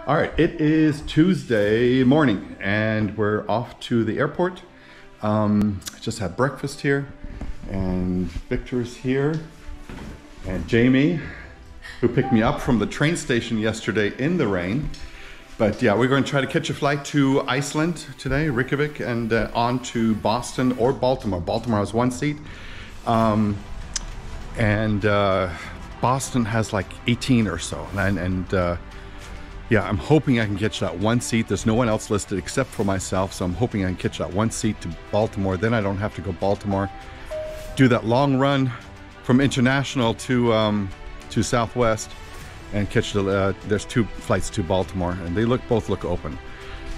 All right, it is Tuesday morning and we're off to the airport. I just had breakfast here and Victor's here and Jamie, who picked me up from the train station yesterday in the rain. But yeah, we're going to try to catch a flight to Iceland today, Reykjavik, and on to Boston or Baltimore. Baltimore has one seat. Boston has like 18 or so. Yeah, I'm hoping I can catch that one seat. There's no one else listed except for myself, so I'm hoping I can catch that one seat to Baltimore. Then I don't have to go Baltimore, do that long run from International to Southwest, and catch the. There's two flights to Baltimore, and they both look open.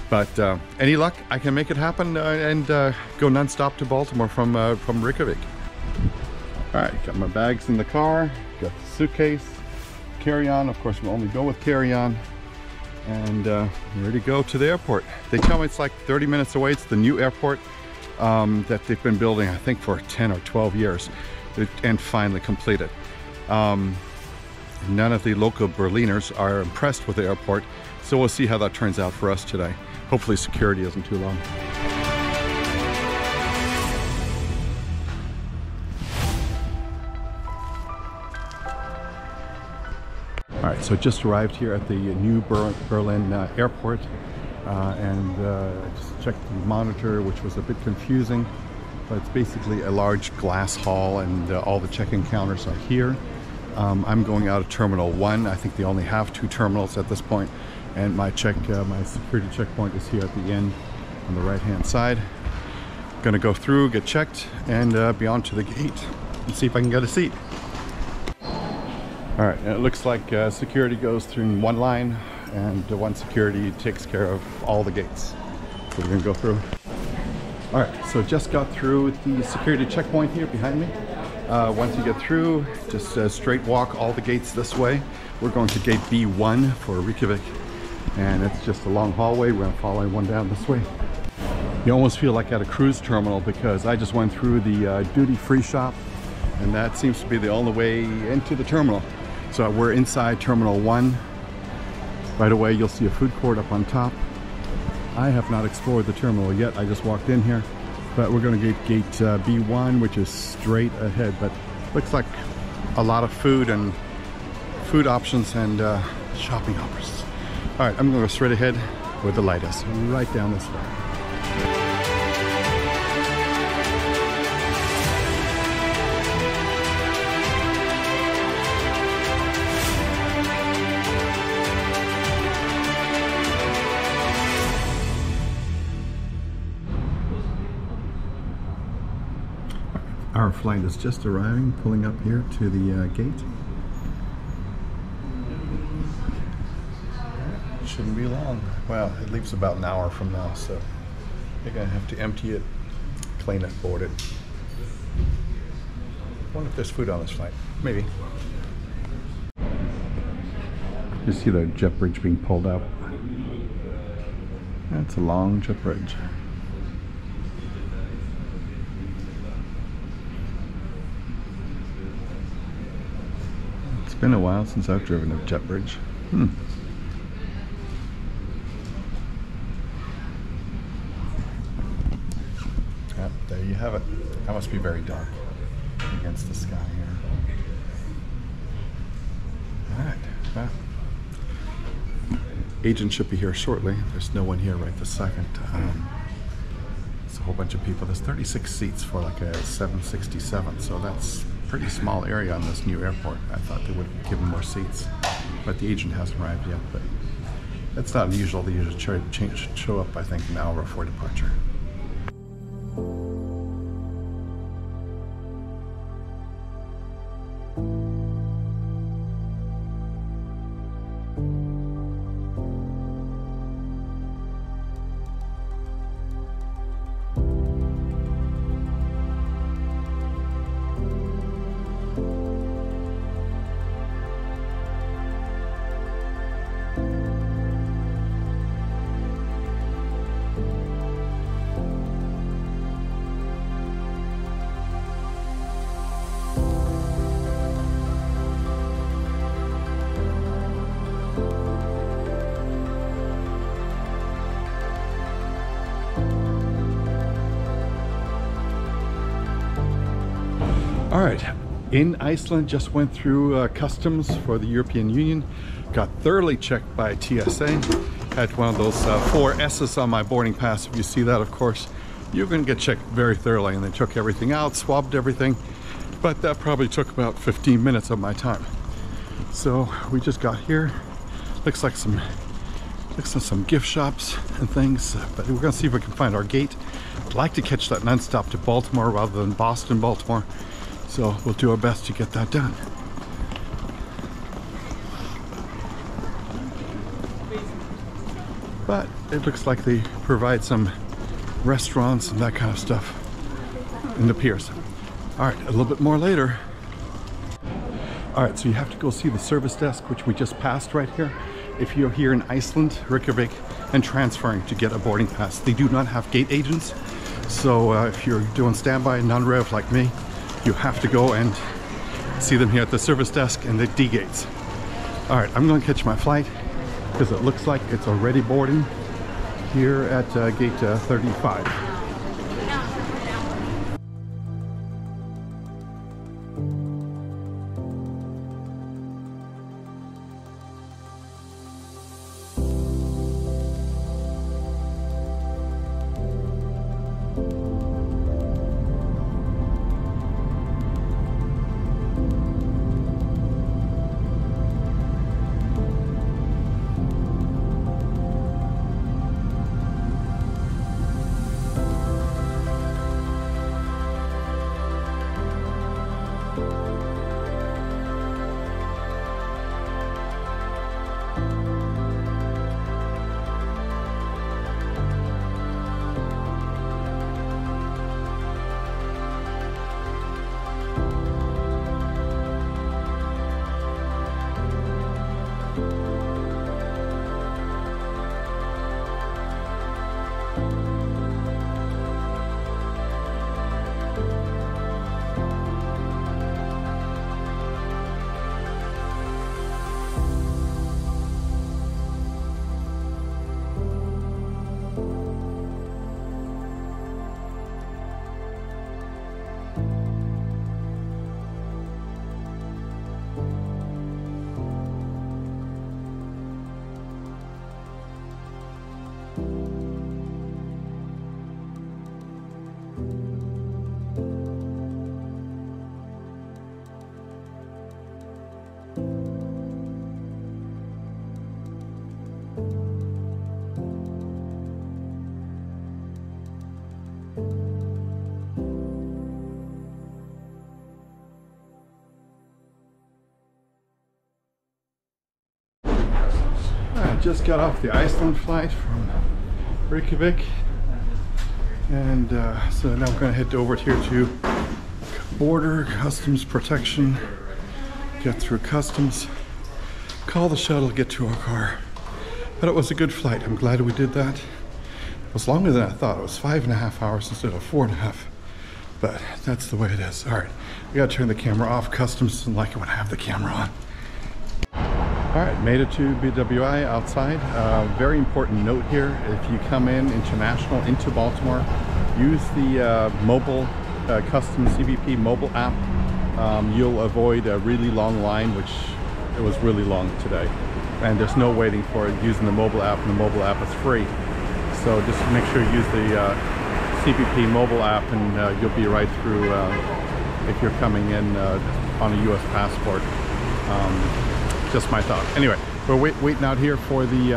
But any luck, I can make it happen and go nonstop to Baltimore from Reykjavik. All right, got my bags in the car, got the suitcase, carry-on. Of course, we'll only go with carry-on. And ready to go to the airport. They tell me it's like 30 minutes away. It's the new airport that they've been building, I think, for 10 or 12 years and finally completed. None of the local Berliners are impressed with the airport, so we'll see how that turns out for us today. Hopefully security isn't too long. All right, so just arrived here at the new Berlin airport, and just checked the monitor, which was a bit confusing, but it's basically a large glass hall, and all the check-in counters are here. I'm going out of Terminal 1. I think they only have 2 terminals at this point, and my security checkpoint is here at the end on the right-hand side. Gonna go through, get checked, and be on to the gate and see if I can get a seat. All right, and it looks like security goes through one line, and one security takes care of all the gates. So we're gonna go through. All right, so just got through the security checkpoint here behind me. Once you get through, just straight walk all the gates this way. We're going to gate B1 for Reykjavik, and it's just a long hallway. We're gonna follow one down this way. You almost feel like at a cruise terminal because I just went through the duty-free shop, and that seems to be the only way into the terminal. So we're inside Terminal 1. Right away, you'll see a food court up on top. I have not explored the terminal yet. I just walked in here, but we're going to get gate B1, which is straight ahead. But looks like a lot of food options and shopping offers. All right, I'm going to go straight ahead where the light is, right down this way. Our flight is just arriving, pulling up here to the gate. Shouldn't be long. Well, it leaves about an hour from now, so you're gonna have to empty it, clean it, board it. I wonder if there's food on this flight. Maybe. You see the jet bridge being pulled up. That's a long jet bridge. It's been a while since I've driven a jet bridge. Yep, there you have it. That must be very dark against the sky here. All right. Well, agent should be here shortly. There's no one here right this second. It's a whole bunch of people. There's 36 seats for like a 767, so that's pretty small area on this new airport. I thought they would have given more seats, but the agent hasn't arrived yet. But that's not unusual. They usually show up, I think, an hour before departure. All right, in Iceland, just went through customs for the European Union, got thoroughly checked by TSA, had one of those 4 S's on my boarding pass. If you see that, of course, you're going to get checked very thoroughly, and they took everything out, swabbed everything, but that probably took about 15 minutes of my time. So we just got here. Looks like some gift shops and things, but we're going to see if we can find our gate. I'd like to catch that nonstop to Baltimore rather than Boston, Baltimore. So we'll do our best to get that done. But it looks like they provide some restaurants and that kind of stuff in the piers. All right, a little bit more later. All right, so you have to go see the service desk, which we just passed right here. If you're here in Iceland, Reykjavik, and transferring to get a boarding pass, they do not have gate agents. So if you're doing standby non-rev like me, you have to go and see them here at the service desk and the D gates. All right, I'm going to catch my flight because it looks like it's already boarding here at gate 35. Just got off the Iceland flight from Reykjavik, and so now I'm going to head over here to border customs protection, get through customs, call the shuttle, get to our car. But it was a good flight. I'm glad we did that. It was longer than I thought. It was 5.5 hours instead of 4.5, but that's the way it is. All right, I got to turn the camera off. Customs doesn't like it when I have the camera on. All right, made it to BWI outside. Very important note here: if you come in international into Baltimore, use the mobile customs CBP mobile app. You'll avoid a really long line, which it was really long today. And there's no waiting for it using the mobile app, and the mobile app is free. So just make sure you use the CBP mobile app, and you'll be right through if you're coming in on a U.S. passport. Just my thought. Anyway, we're waiting out here for the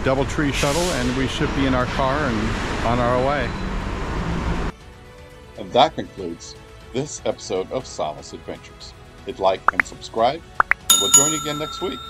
DoubleTree shuttle, and we should be in our car and on our way. And that concludes this episode of Solace Adventures. Hit like and subscribe, and we'll join you again next week.